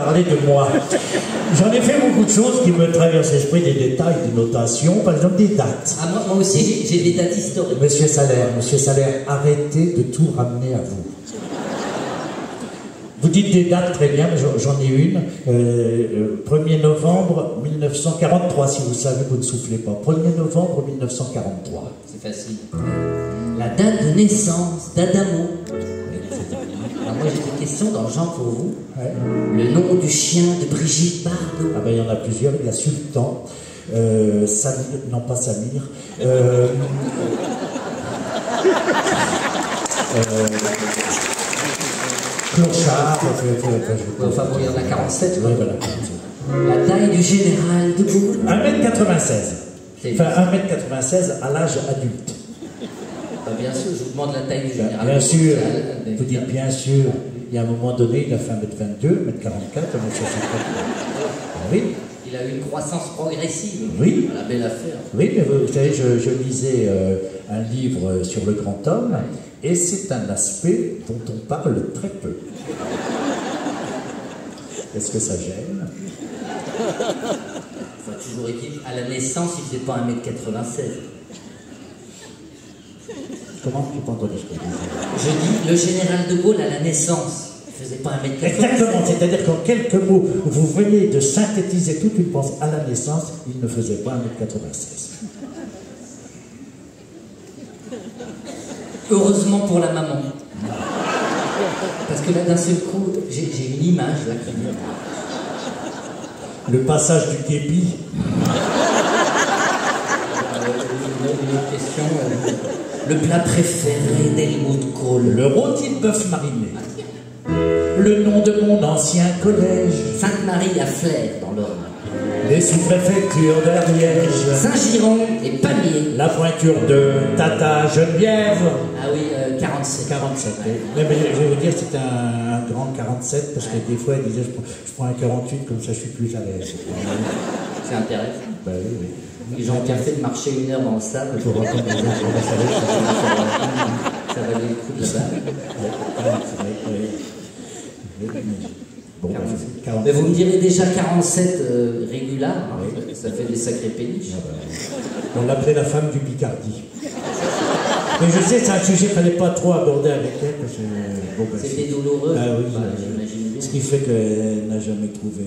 parler de moi. J'en ai fait beaucoup de choses qui me traversent l'esprit, des détails, des notations, par exemple des dates. Ah, moi aussi, j'ai des dates historiques. Monsieur Salaire, arrêtez de tout ramener à vous. Vous dites des dates très bien, mais j'en ai une. 1er novembre 1943, si vous savez, vous ne soufflez pas. 1er novembre 1943. C'est facile. La date de naissance d'Adamo. Alors moi j'ai des questions dans le genre pour vous. Ouais. Le nom du chien de Brigitte Bardot. Ah ben il y en a plusieurs, il y a Sultan, Samir, non pas Samir, Clochard, Enfin bon, il y en a 47. oui, voilà. La taille du général de Gaulle. 1m96. Enfin 1m96 à l'âge adulte. Bah, bien sûr, je vous demande la taille du général. Bien sûr, Vous vous dites bien sûr. Il y a un moment donné, il a fait 1m22, 1m44, 1m64. Oui. Il a eu une croissance progressive. Oui. La belle affaire. Oui, mais vous savez, je lisais un livre sur le grand homme, et c'est un aspect dont on parle très peu. Est-ce que ça gêne? Enfin, toujours est-il, à la naissance, il ne faisait pas 1m96. Comment tu peux entendre ce que je disais? Je dis, le général de Gaulle, à la naissance, il ne faisait pas 1m96. Exactement, c'est-à-dire qu'en quelques mots, vous venez de synthétiser toute une pensée. À la naissance, il ne faisait pas 1m96. Heureusement pour la maman. Parce que là, d'un seul coup, j'ai une image là qui vient. Le passage du képi. Une autre question. Le plat préféré d'Helmut Kohl. Le rôti de bœuf mariné. Le nom de mon ancien collège. Sainte-Marie à Flers, dans l'Orne. Les sous-préfectures de l'Ariège. Saint-Giron et Pamiers. La pointure de Tata Geneviève. Ah oui, 47. 47. Mais je vais vous dire, c'est un grand 47, parce que des fois, elle disait, je prends un 48, comme ça je suis plus à l'aise. C'est intéressant. Ben oui, oui. Ils ont bien fait de marcher 1 heure dans le sable pour entendre les gens. Ça valait le coup de la balle. Bon, 47. Mais vous me direz déjà 47 réguliers, ça fait des sacrés péniches. On l'appelait la femme du Picardie. Mais je sais, c'est un sujet qu'il ne fallait pas trop aborder avec elle. Parce que, bon, ben, c'était douloureux, ah, oui, j'imagine bien. Ce qui fait qu'elle n'a jamais trouvé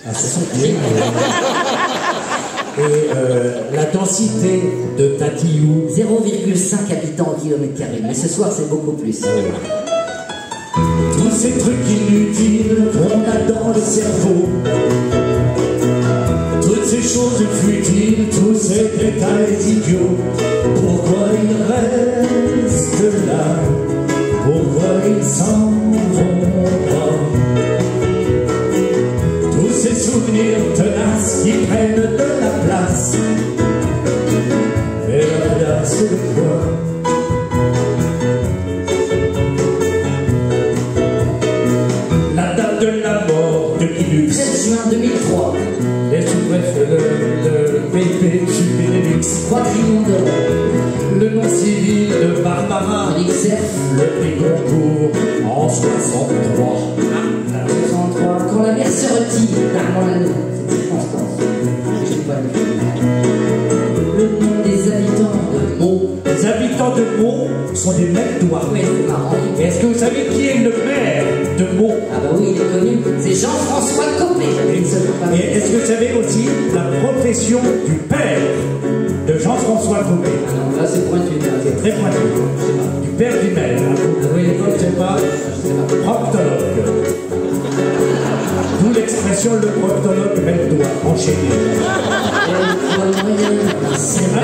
à son pied. Et la densité de Tatillou. 0,5 habitants au kilomètre carré. Mais ce soir, c'est beaucoup plus. Tous ces trucs inutiles qu'on a dans le cerveau, toutes ces choses futiles, tous ces détails idiots, pourquoi ils restent là? Pourquoi ils s'en vont pas? Tous ces souvenirs tenaces qui prennent de la place. Et la place de quoi? Le 13 juin 2003. Les sous-préfets, le PP du Benelux, 3 trillions d'euros. le nom civil de Barbara, le prix Goncourt en 63. 63. Quand la mer se retire d'Armand Lano, cette circonstance. Je sais pas le nom des habitants de Meaux. Les habitants de Meaux sont des Meldois. Oui, c'est marrant. Et est-ce que vous savez qui est le maire de Meaux? Ah bah oui, il est connu. C'est Jean-François Copé. Et est-ce que vous savez aussi la profession du père de Jean-François Copé? Ah non, là c'est pointu. C'est très pointu. Du père du maire. Oui, je ne sais pas. Proctologue. D'où l'expression le proctologue Meldois enchaîné. 1,4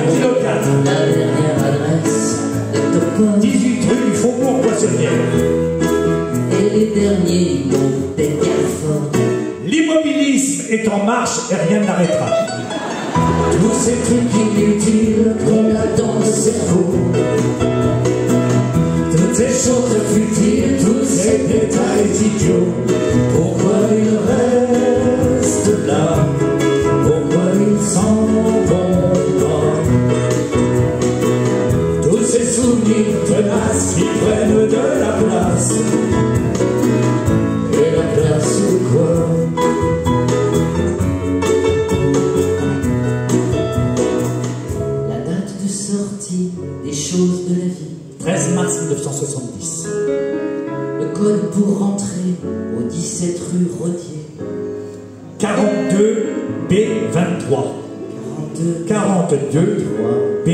kg. La dernière adresse de Topon. 18 rue du Faubourg Poissonnière. Et les derniers mots des Carrefour. L'immobilisme est en marche et rien ne l'arrêtera. Tous ces trucs inutiles qu'on a dans le cerveau, toutes ces choses futiles, tous ces détails idiots, pourquoi ils restent là? Pourquoi ils s'en vont pas? Tous ces souvenirs tenaces qui prennent de la place. Et la place c'est quoi? cette rue Rodier. 42 B23. 42 B23.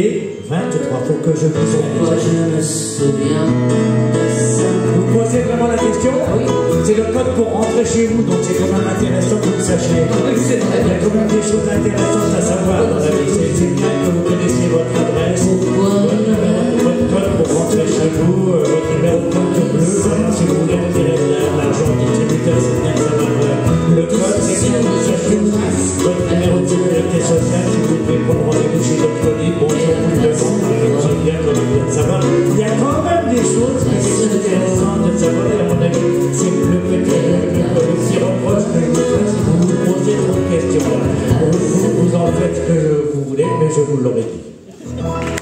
Faut que je vous Moi je me souviens de ça. Vous posez vraiment la question? Oui. C'est le code pour rentrer chez vous, donc c'est quand même intéressant que vous le sachiez. Oui, c'est vrai. Il y a quand même des choses intéressantes à savoir dans la vie. C'est bien que vous connaissiez votre adresse, votre code pour rentrer chez vous, votre numéro de compte bleu. Si vous voulez retirer de l'argent au distributeur, c'est bien de savoir le code. C'est bien que vous sachiez votre numéro de sécurité sociale. Si vous devez prendre rendez-vous chez Dr. Lee, bonjour, vous le demandez. C'est bien quand même de savoir. Il y a quand même des choses intéressantes de savoir, et à mon avis, c'est le petit reproche que je vous fais, c'est que vous vous posez trop de questions. Vous en faites ce que vous voulez, mais je vous l'aurais dit.